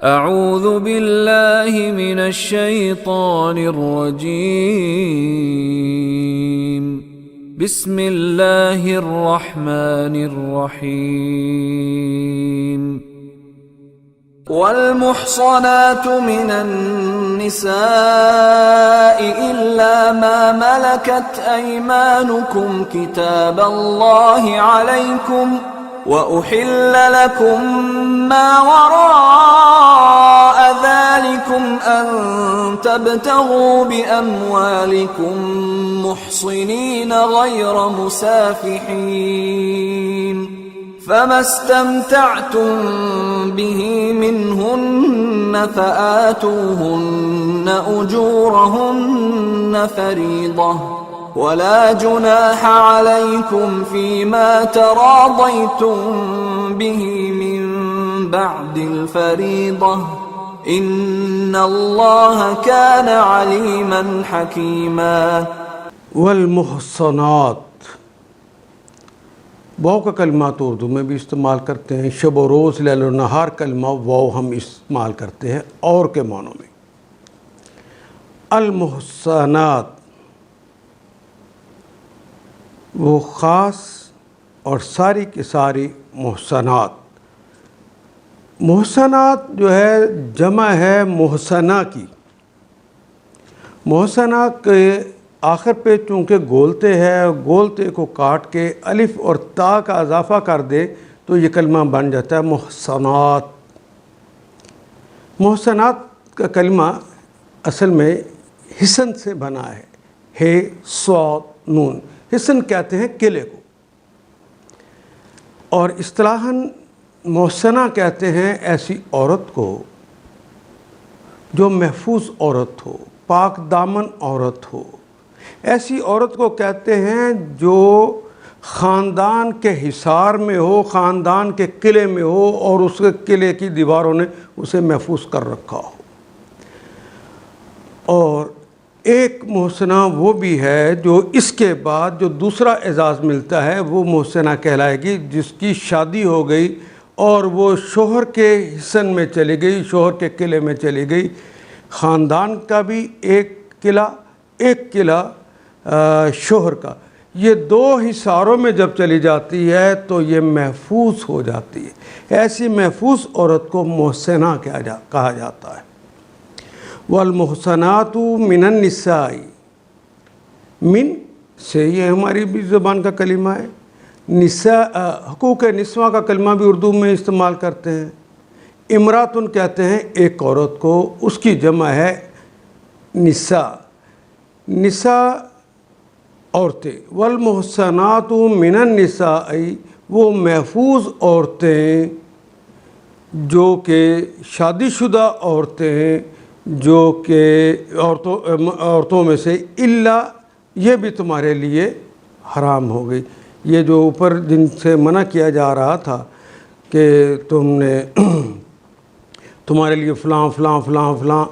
اعوذ باللہ من الشیطان الرجیم بسم اللہ الرحمن الرحیم والمحصنات من النساء إلا ما ملكت أيمانكم كتاب الله عليكم وأحل لكم ما وراء ذلكم أن تبتغوا بأموالكم محصنين غير مسافحين فما استمتعتم به منهن فآتوهن أجورهن فريضة ولا جناح عليكم فيما تراضيتم به من بعد الفريضة إن الله كان عليما حكيما. والمحصنات واو کا کلمہ تو اردو میں بھی استعمال کرتے ہیں، شب و روز لیل و نہار کلمہ واو ہم استعمال کرتے ہیں اور کے معنوں میں. المحصنات وہ خاص اور ساری کی ساری محسنات. محسنات جو ہے جمع ہے محسنہ کی. محسنہ کے آخر پہ چونکہ گولتے ہے، گولتے کو کاٹ کے الف اور تا کا اضافہ کر دے تو یہ کلمہ بن جاتا ہے محسنات. محسنات کا کلمہ اصل میں حسن سے بنا ہے، ہے صاد نون. حسن کہتے ہیں قلعے کو، اور اصطلاحاً محسنہ کہتے ہیں ایسی عورت کو جو محفوظ عورت ہو، پاک دامن عورت ہو. ایسی عورت کو کہتے ہیں جو خاندان کے حصار میں ہو، خاندان کے قلعے میں ہو، اور اس کے قلعے کی دیواروں نے اسے محفوظ کر رکھا ہو. اور ایک محسنہ وہ بھی ہے جو اس کے بعد جو دوسرا اعزاز ملتا ہے وہ محسنہ کہلائے گی، جس کی شادی ہو گئی اور وہ شوہر کے حصن میں چلی گئی، شوہر کے قلعے میں چلی گئی. خاندان کا بھی ایک قلعہ شوہر کا، یہ دو حصاروں میں جب چلی جاتی ہے تو یہ محفوظ ہو جاتی ہے. ایسی محفوظ عورت کو محسنہ کہا جاتا ہے. والمحصنات من النساء، من سے یہ ہماری بھی زبان کا کلمہ ہے. نساء حقوق نسواں کا کلمہ بھی اردو میں استعمال کرتے ہیں. امراتن کہتے ہیں ایک عورت کو، اس کی جمع ہے نساء. نساء عورتیں. والمحصنات من النساء وہ محفوظ عورتیں جو کہ شادی شدہ عورتیں ہیں، جو کہ عورتوں میں سے الا یہ بھی تمہارے لیے حرام ہو گئی. یہ جو اوپر جن سے منع کیا جا رہا تھا کہ تمہارے لیے فلاں فلاں فلاں فلاں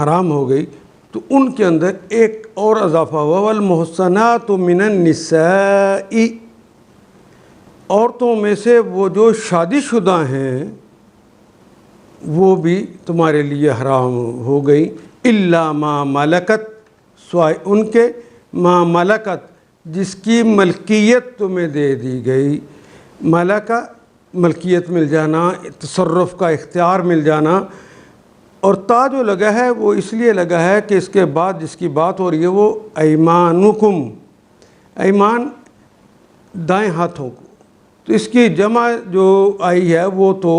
حرام ہو گئی، تو ان کے اندر ایک اور اضافہ ہوا. والمحصنات من النساء، عورتوں میں سے وہ جو شادی شدہ ہیں وہ بھی تمہارے لیے حرام ہو گئی. الا ما ملکت، سوائے ان کے ما ملکت جس کی ملکیت تمہیں دے دی گئی. ملکہ ملکیت مل جانا، تصرف کا اختیار مل جانا. اور تا جو لگا ہے وہ اس لیے لگا ہے کہ اس کے بعد جس کی بات ہو رہی ہے وہ ایمانکم، ایمان دائیں ہاتھوں کو. تو اس کی جمع جو آئی ہے وہ تو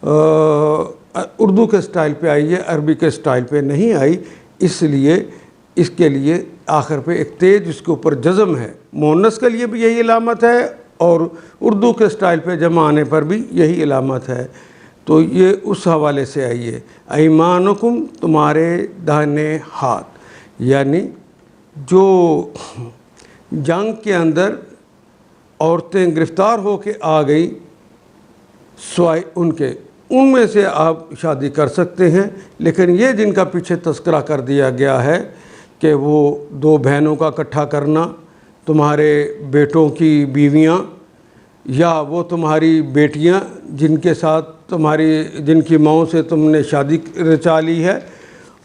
اردو کے سٹائل پہ آئی ہے، عربی کے سٹائل پہ نہیں آئی. اس لیے اس کے لیے آخر پہ ایک تیز جس کے اوپر جزم ہے. مؤنث کے لیے بھی یہی علامت ہے اور اردو کے سٹائل پہ جمع آنے پر بھی یہی علامت ہے. تو یہ اس حوالے سے آئی ہے ایمانکم، تمہارے داہنے ہاتھ. یعنی جو جنگ کے اندر عورتیں گرفتار ہو کے آ گئی سوائے ان کے، ان میں سے آپ شادی کر سکتے ہیں. لیکن یہ جن کا پیچھے تذکرہ کر دیا گیا ہے کہ وہ دو بہنوں کا اکٹھا کرنا، تمہارے بیٹوں کی بیویاں، یا وہ تمہاری بیٹیاں جن کے ساتھ تمہاری جن کی ماؤں سے تم نے شادی رچا لی ہے،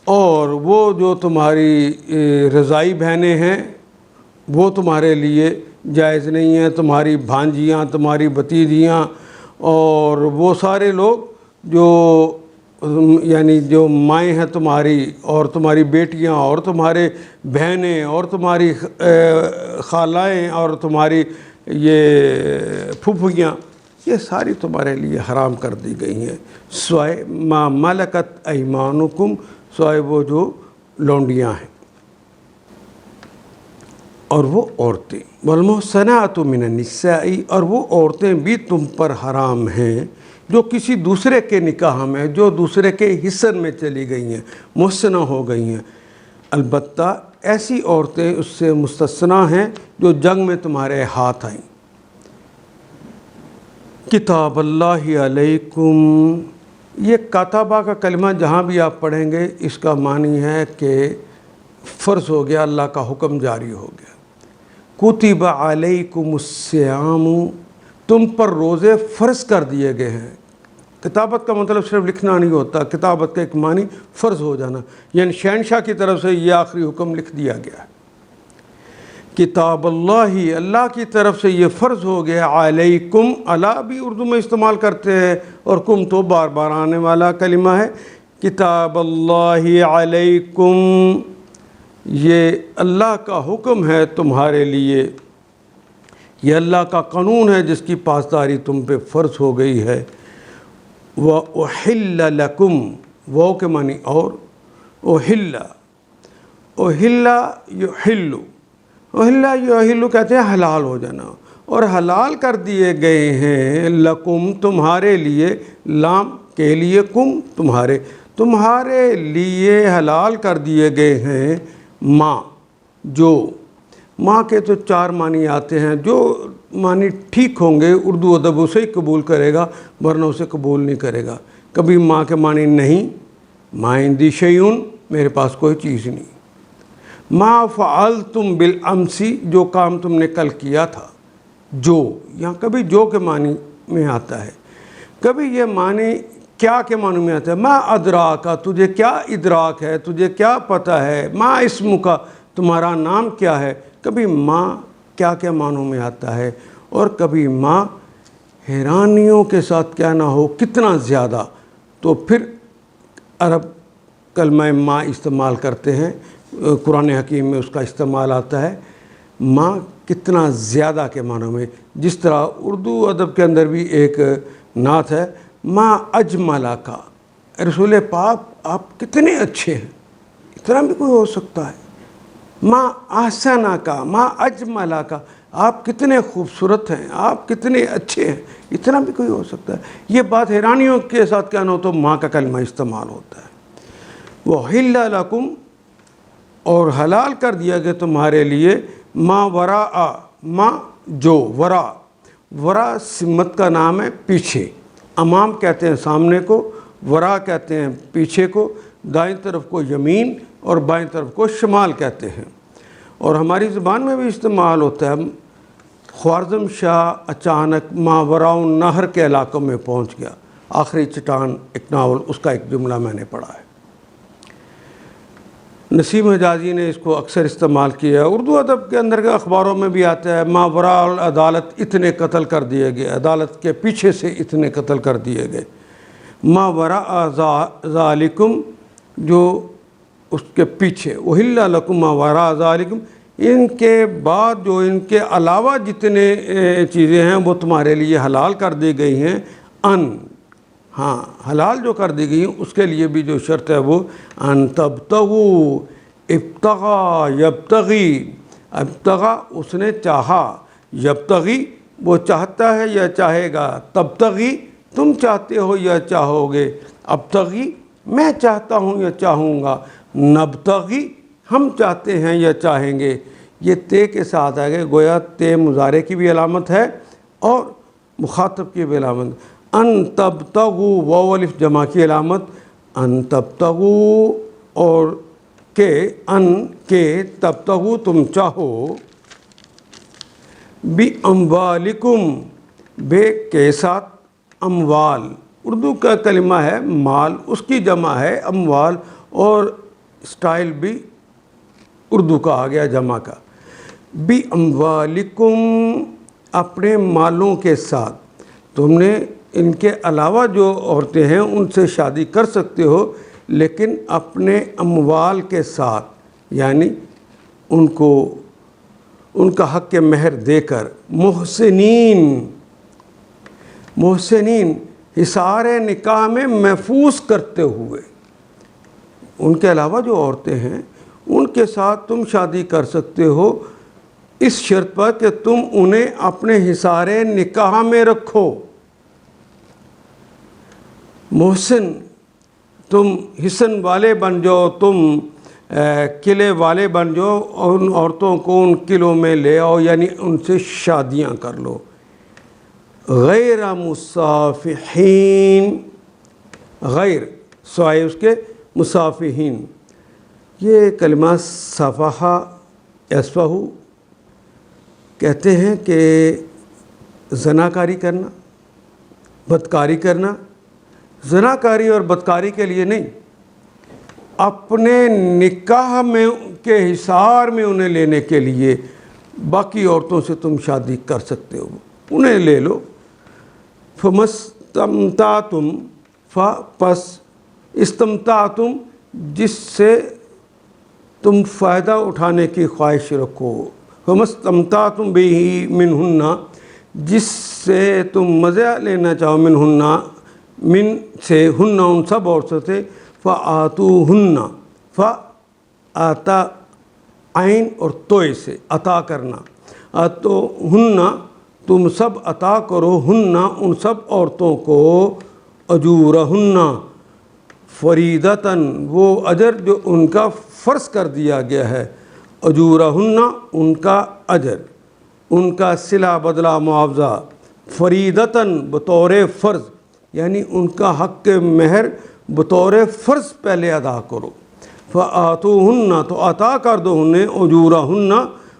اور وہ جو تمہاری رضائی بہنیں ہیں وہ تمہارے لیے جائز نہیں ہیں، تمہاری بھانجیاں، تمہاری بھتیجیاں، اور وہ سارے لوگ جو یعنی جو مائیں ہیں تمہاری، اور تمہاری بیٹیاں، اور تمہارے بہنیں، اور تمہاری خالائیں، اور تمہاری یہ پھوپھیاں، یہ ساری تمہارے لیے حرام کر دی گئی ہیں، سوائے ما ملکت ایمانکم، سوائے وہ جو لونڈیاں ہیں اور وہ عورتیں، والمحصنات من النساء، اور وہ عورتیں بھی تم پر حرام ہیں جو کسی دوسرے کے نکاح میں، جو دوسرے کے حصن میں چلی گئی ہیں، محسنہ ہو گئی ہیں، البتہ ایسی عورتیں اس سے مستثنیٰ ہیں جو جنگ میں تمہارے ہاتھ آئیں۔ کتاب اللہ علیکم، یہ کاتبہ کا کلمہ جہاں بھی آپ پڑھیں گے اس کا معنی ہے کہ فرض ہو گیا، اللہ کا حکم جاری ہو گیا۔ کتب علیکم الصیام، تم پر روزے فرض کر دیے گئے ہیں۔ کتابت کا مطلب صرف لکھنا نہیں ہوتا، کتابت کا ایک معنی فرض ہو جانا، یعنی شہنشاہ کی طرف سے یہ آخری حکم لکھ دیا گیا ہے۔ کتاب اللہ، اللہ کی طرف سے یہ فرض ہو گیا، علیکم، اللہ بھی اردو میں استعمال کرتے ہیں اور کم تو بار بار آنے والا کلمہ ہے۔ کتاب اللہ علیکم، یہ اللہ کا حکم ہے تمہارے لیے، یہ اللہ کا قانون ہے جس کی پاسداری تم پہ فرض ہو گئی ہے۔ وَأُحِلَّ لَكُمْ، وہ کے معنی اور، احل، احل یحل، احل یحل کہتے ہیں حلال ہو جانا، اور حلال کر دیے گئے ہیں لکم، تمہارے لیے، لام کے لیے، کم تمہارے، تمہارے لیے حلال کر دیے گئے ہیں ماں، جو، ماں کے تو چار معنی آتے ہیں، جو معنی ٹھیک ہوں گے اردو ادب اسے ہی قبول کرے گا، ورنہ اسے قبول نہیں کرے گا۔ کبھی ماں کے معنی نہیں، ما عندی شیئن، میرے پاس کوئی چیز نہیں۔ ما فعلتم بالامس، جو کام تم نے کل کیا تھا، جو، یہاں کبھی جو کے معنی میں آتا ہے، کبھی یہ معنی کیا کے معنی میں آتا ہے، ما ادراکا، تجھے کیا ادراک ہے، تجھے کیا پتہ ہے، ما اسمکا، تمہارا نام کیا ہے، کبھی ماں کیا کیا معنوں میں آتا ہے، اور کبھی ماں حیرانیوں کے ساتھ کیا نہ ہو، کتنا زیادہ، تو پھر عرب کلمہ ماں استعمال کرتے ہیں، قرآن حکیم میں اس کا استعمال آتا ہے، ماں کتنا زیادہ کے معنوں میں، جس طرح اردو ادب کے اندر بھی ایک نعت ہے، ما اجملا کا، رسول پاک آپ کتنے اچھے ہیں، اتنا بھی کوئی ہو سکتا ہے۔ ما احسنا کا، ما اجملا کا، آپ کتنے خوبصورت ہیں، آپ کتنے اچھے ہیں، اتنا بھی کوئی ہو سکتا ہے۔ یہ بات حیرانیوں کے ساتھ کیا نہ ہو تو ماں کا کلمہ استعمال ہوتا ہے۔ وَحِلَّ لَكُمْ، اور حلال کر دیا گیا تمہارے لیے، ما وراء، ما جو، ورا سمت کا نام ہے پیچھے، امام کہتے ہیں سامنے کو، ورا کہتے ہیں پیچھے کو، دائیں طرف کو یمین اور بائیں طرف کو شمال کہتے ہیں، اور ہماری زبان میں بھی استعمال ہوتا ہے۔ خوارزم شاہ اچانک ماوراء النہر کے علاقوں میں پہنچ گیا، آخری چٹان ایک ناول، اس کا ایک جملہ میں نے پڑھا ہے۔ نسیم حجازی نے اس کو اکثر استعمال کیا ہے، اردو ادب کے اندر کے اخباروں میں بھی آتا ہے، ماوراء العدالت اتنے قتل کر دیے گئے، عدالت کے پیچھے سے اتنے قتل کر دیے گئے۔ ماوراء ذالکم، جو اس کے پیچھے، احل لکم ما وراء ذالکم، ان کے بعد جو ان کے علاوہ جتنے چیزیں ہیں وہ تمہارے لیے حلال کر دی گئی ہیں، ہاں حلال جو کر دی گئی ہیں اس کے لیے بھی جو شرط ہے وہ ان تبتغوا، ابتغا یبتغی، ابتغا اس نے چاہا، یبتغی وہ چاہتا ہے یا چاہے گا، تبتغی تم چاہتے ہو یا چاہو گے، ابتغی میں چاہتا ہوں یا چاہوں گا، نبتغی ہم چاہتے ہیں یا چاہیں گے۔ یہ تے کے ساتھ آگے گویا تے مضارع کی بھی علامت ہے اور مخاطب کی بھی علامت۔ ان تبتغوا، واو الف جمع کی علامت، ان تبتغوا، اور کہ ان کے، تبتغوا تم چاہو، بی اموالکم، بے کے ساتھ اموال، اردو کا کلمہ ہے مال، اس کی جمع ہے اموال، اور اسٹائل بھی اردو کا آ گیا جمع کا. بی اموالکم، اپنے مالوں کے ساتھ. تم نے ان کے علاوہ جو عورتیں ہیں ان سے شادی کر سکتے ہو، لیکن اپنے اموال کے ساتھ، یعنی ان کو ان کا حق مہر دے کر. محسنین حصار نکاح میں محفوظ کرتے ہوئے. ان کے علاوہ جو عورتیں ہیں ان کے ساتھ تم شادی کر سکتے ہو، اس شرط پر کہ تم انہیں اپنے حصار نکاح میں رکھو. محسن، تم حسن والے بن جاؤ، تم قلعے والے بن جاؤ، اور ان عورتوں کو ان قلعوں میں لے آؤ، یعنی ان سے شادیاں کر لو. غیر مصافحین، غیر سوائے اس کے مصافحین. یہ کلمہ صفحہ یصفح کہتے ہیں کہ زناکاری کرنا، بدکاری کرنا. زناکاری اور بدکاری کے لیے نہیں، اپنے نکاح میں کے حصار میں انہیں لینے کے لیے. باقی عورتوں سے تم شادی کر سکتے ہو، انہیں لے لو. فمستمتعتم، پس استمتعتم، جس سے تم فائدہ اٹھانے کی خواہش رکھو. فمستمتعتم بہ منہن، جس سے تم مزہ لینا چاہو. منہن، من سے، ہن ان سب عورتوں سے. فآتوہن، فآتا عین اور توئے سے عطا کرنا. آتوہن، تم سب عطا کرو. ہن، ان سب عورتوں کو. اجورہن، فریدتاً، وہ اجر جو ان کا فرض کر دیا گیا ہے. اجورہن، ان کا اجر، ان کا صلہ بدلہ معاوضہ. فریدتاً، بطور فرض، یعنی ان کا حق مہر بطور فرض پہلے ادا کرو. فآتوہن، تو عطا کر دو انہیں. اجورہن،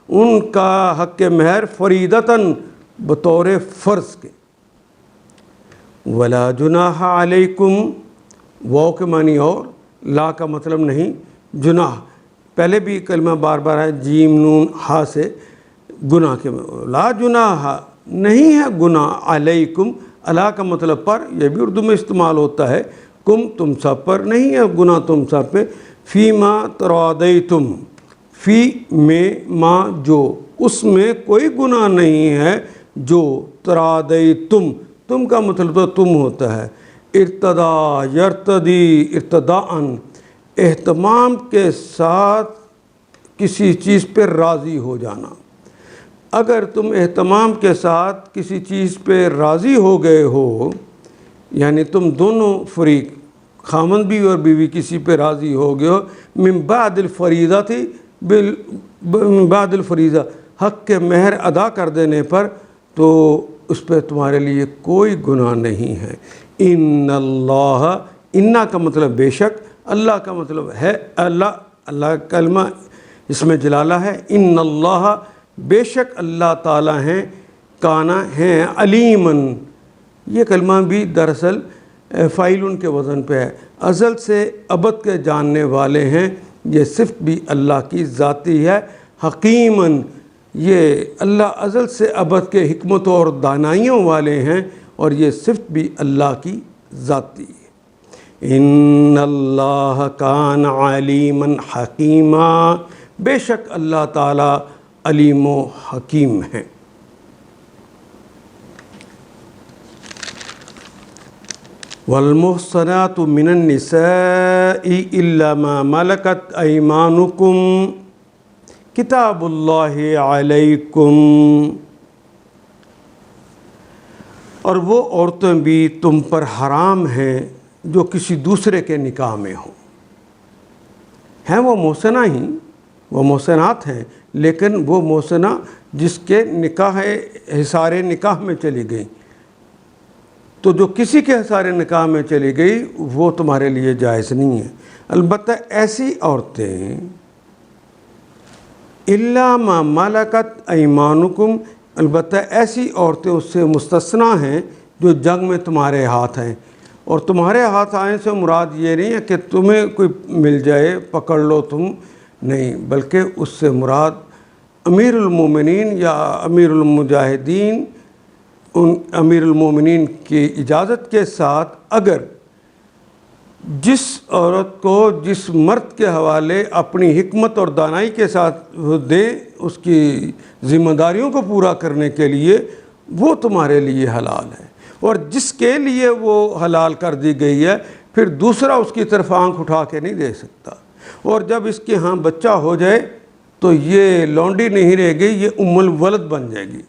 ان کا حق مہر. فریدتاً، بطور فرض کے. ولا جناح علیکم، واو کے معنی اور، لا کا مطلب نہیں. جناح پہلے بھی کلمہ بار بار ہے، جیم نون ہا سے گناہ کے. لا جناح، نہیں ہے گناہ. علیکم، علا کا مطلب پر، یہ بھی اردو میں استعمال ہوتا ہے. کم، تم سب پر، نہیں ہے گناہ تم سب پہ. فی ما ترادیتم، فی میں، ما جو، اس میں کوئی گناہ نہیں ہے جو. ترادیتم، تم کا مطلب تو تم ہوتا ہے. ارتدا، یرتدی، ارتداءً، اہتمام کے ساتھ کسی چیز پہ راضی ہو جانا. اگر تم اہتمام کے ساتھ کسی چیز پہ راضی ہو گئے ہو، یعنی تم دونوں فریق، خامند بھی اور بیوی، کسی پہ راضی ہو گئے ہو. من بعد الفریضہ تھی، من بعد الفریضہ، حق کے مہر ادا کر دینے پر، تو اس پہ تمہارے لیے کوئی گناہ نہیں ہے. ان اللہ، انا کا مطلب بے شک، اللہ کا مطلب ہے اللہ. اللہ کا کلمہ اس میں جلالہ ہے. ان اللہ، بے شک اللہ تعالیٰ ہیں. کانا ہیں، علیماً، یہ کلمہ بھی دراصل فاعل کے وزن پہ ہے. ازل سے ابد کے جاننے والے ہیں، یہ صفت بھی اللہ کی ذاتی ہے. حکیماً، یہ اللہ ازل سے ابد کے حکمتوں اور دانائیوں والے ہیں، اور یہ صفت بھی اللہ کی ذاتی ہے. ان اللہ کان علیماً حکیما، بے شک اللہ تعالیٰ علیم و حکیم ہیں. والمحصنات من النساء الا ما ملكت ایمانکم کتاب اللہ علیکم. اور وہ عورتیں بھی تم پر حرام ہیں جو کسی دوسرے کے نکاح میں ہوں. ہیں وہ محسنہ ہی، وہ محسنات ہیں، لیکن وہ محسنہ جس کے نکاح حصار نکاح میں چلی گئی. تو جو کسی کے حصار نکاح میں چلی گئی وہ تمہارے لیے جائز نہیں ہے. البتہ ایسی عورتیں الا ما ملکت ایمانکم، البتہ ایسی عورتیں اس سے مستثنیٰ ہیں جو جنگ میں تمہارے ہاتھ ہیں. اور تمہارے ہاتھ آنے سے مراد یہ نہیں ہے کہ تمہیں کوئی مل جائے پکڑ لو تم، نہیں، بلکہ اس سے مراد امیر المومنین یا امیر المجاہدین، ان امیر المومنین کی اجازت کے ساتھ اگر جس عورت کو جس مرد کے حوالے اپنی حکمت اور دانائی کے ساتھ دے اس کی ذمہ داریوں کو پورا کرنے کے لیے، وہ تمہارے لیے حلال ہے، اور جس کے لیے وہ حلال کر دی گئی ہے پھر دوسرا اس کی طرف آنکھ اٹھا کے نہیں دے سکتا، اور جب اس کے ہاں بچہ ہو جائے تو یہ لونڈی نہیں رہے گی، یہ ام الولد بن جائے گی،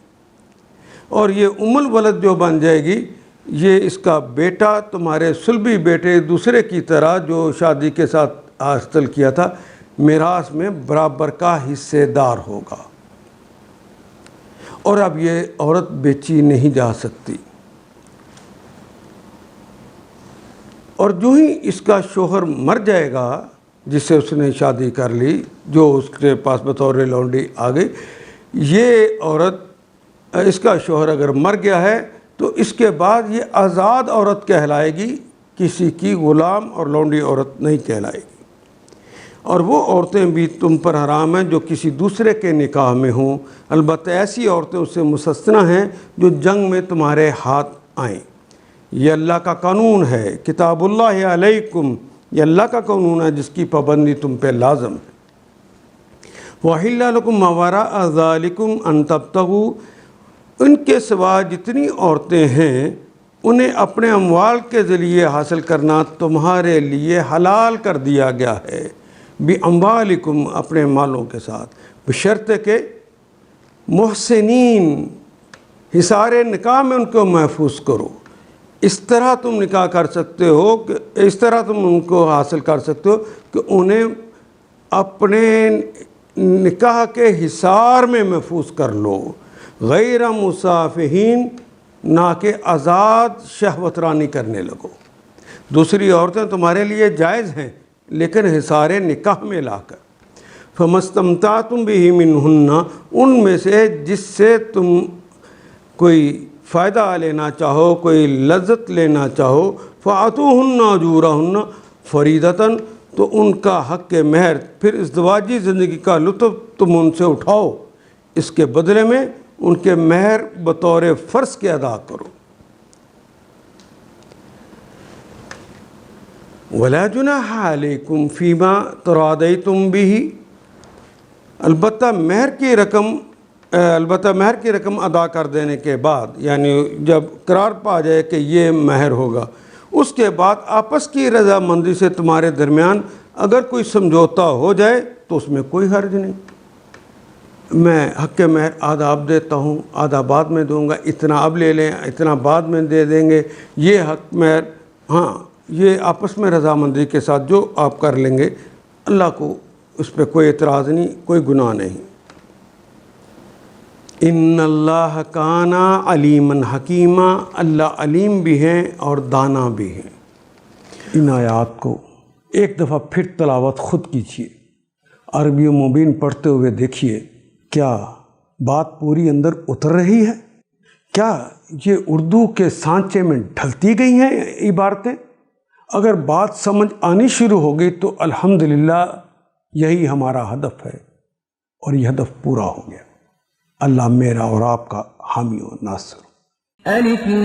اور یہ ام الولد جو بن جائے گی یہ اس کا بیٹا تمہارے صلبی بیٹے دوسرے کی طرح جو شادی کے ساتھ حاصل کیا تھا میراث میں برابر کا حصے دار ہوگا، اور اب یہ عورت بیچی نہیں جا سکتی۔ اور جو ہی اس کا شوہر مر جائے گا جس سے اس نے شادی کر لی، جو اس کے پاس بطور لونڈی آ گئی، یہ عورت، اس کا شوہر اگر مر گیا ہے تو اس کے بعد یہ آزاد عورت کہلائے گی، کسی کی غلام اور لونڈی عورت نہیں کہلائے گی۔ اور وہ عورتیں بھی تم پر حرام ہیں جو کسی دوسرے کے نکاح میں ہوں، البتہ ایسی عورتیں اس سے مستثنیٰ ہیں جو جنگ میں تمہارے ہاتھ آئیں۔ یہ اللہ کا قانون ہے، کتاب اللہ علیکم، یہ اللہ کا قانون ہے جس کی پابندی تم پہ لازم ہے۔ وَأُحِلَّ لَكُم مَّا وَرَاءَ ذَلِكُمْ أَن تَبْتَغُوا، ان کے سوا جتنی عورتیں ہیں انہیں اپنے اموال کے ذریعے حاصل کرنا تمہارے لیے حلال کر دیا گیا ہے، بِأَمْوَالِكُمْ، اپنے مالوں کے ساتھ، بشرط کہ محسنین، حصار نکاح میں ان کو محفوظ کرو۔ اس طرح تم نکاح کر سکتے ہو کہ اس طرح تم ان کو حاصل کر سکتے ہو کہ انہیں اپنے نکاح کے حصار میں محفوظ کر لو، غیر مصافحین، نہ کہ آزاد شہوت رانی کرنے لگو۔ دوسری عورتیں تمہارے لیے جائز ہیں لیکن حصار نکاح میں لا کر، فَمَسْتَمْتَعْتُمْ بِهِ مِنْهُنَّ، ان میں سے جس سے تم کوئی فائدہ لینا چاہو، کوئی لذت لینا چاہو، فَآتُوهُنَّ أُجُورَهُنَّ فَرِيضَةً، تو ان کا حق مہر، پھر ازدواجی زندگی کا لطف تم ان سے اٹھاؤ، اس کے بدلے میں ان کے مہر بطور فرض کے ادا کرو۔ وَلَا جُنَاحَ عَلَيْكُمْ فِيمَا تَرَاضَيْتُمْ بِهِ، البتہ مہر کی رقم ادا کر دینے کے بعد، یعنی جب قرار پا جائے کہ یہ مہر ہوگا، اس کے بعد آپس کی رضامندی سے تمہارے درمیان اگر کوئی سمجھوتا ہو جائے تو اس میں کوئی حرج نہیں۔ میں حق مہر آدھا اب دیتا ہوں، آدھا بعد میں دوں گا، اتنا اب لے لیں، اتنا بعد میں دے دیں گے، یہ حق مہر، ہاں یہ آپس میں رضامندی کے ساتھ جو آپ کر لیں گے، اللہ کو اس پہ کوئی اعتراض نہیں، کوئی گناہ نہیں۔ ان اللہ کان علیمًا حکیمًا، اللہ علیم بھی ہیں اور دانا بھی ہیں۔ ان آیات کو ایک دفعہ پھر تلاوت خود کیجیے، عربی و مبین پڑھتے ہوئے دیکھیے، کیا بات پوری اندر اتر رہی ہے؟ کیا یہ اردو کے سانچے میں ڈھلتی گئی ہیں عبارتیں؟ اگر بات سمجھ آنی شروع ہوگی تو الحمدللہ یہی ہمارا ہدف ہے، اور یہ ہدف پورا ہو گیا۔ اللہ میرا اور آپ کا حامی و ناصر۔ الف لام